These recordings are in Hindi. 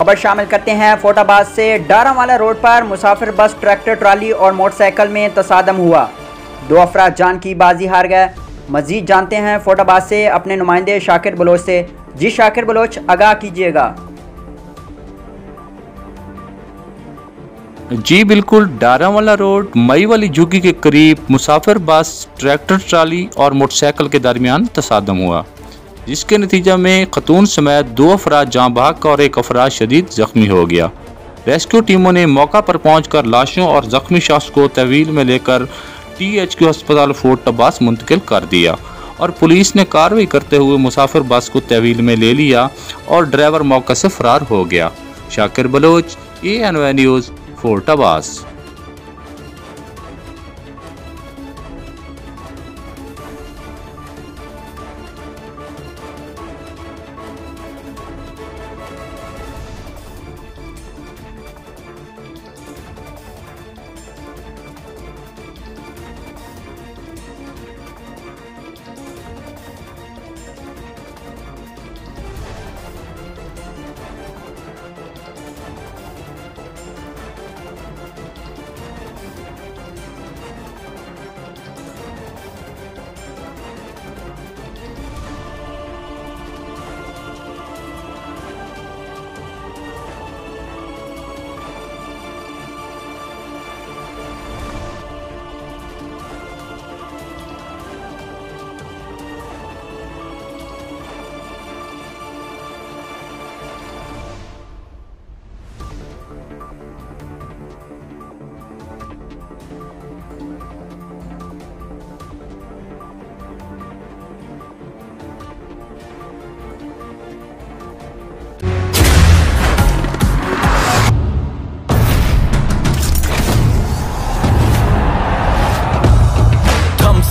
खबर शामिल करते हैं फोटाबाद से। डारावाला रोड पर मुसाफिर बस, ट्रैक्टर ट्राली और मोटरसाइकिल में तसादम हुआ। 2 अफराद जान की बाजी हार गए। मजीद जानते हैं फोटाबाद से अपने नुमाइंदे शाकिर बलोच से। जी शाकिर बलोच, आगाह कीजिएगा। जी बिल्कुल, डारावाला रोड मई वाली झुग्गी के करीब मुसाफिर बस, ट्रैक्टर ट्राली और मोटरसाइकिल के दरमियान तसादम हुआ, जिसके नतीजा में खतून समेत 2 अफराद जाँ बहक और 1 अफराद शदीद जख्मी हो गया। रेस्क्यू टीमों ने मौका पर पहुंचकर लाशों और जख्मी शख्स को तहवील में लेकर THQ अस्पताल फोटाबाद मुंतकिल कर दिया और पुलिस ने कार्रवाई करते हुए मुसाफिर बस को तहवील में ले लिया और ड्राइवर मौके से फरार हो गया। शाकिर बलोच, ANY न्यूज़, फोटाबाद।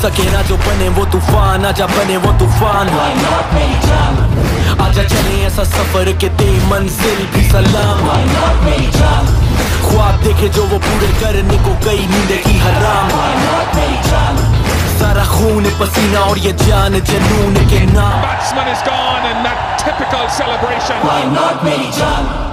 सके ना जो बने वो तूफान, आजा बने वो तूफान। आजा चले ऐसा सफर के दे मंजिल भी सलाम। ख्वाब देखे जो वो पूरे करने को गई नींद की हराम। सारा खून पसीना और ये जान जनून के नाम। Batsman is gone and that typical celebration. Why not मेरी जान?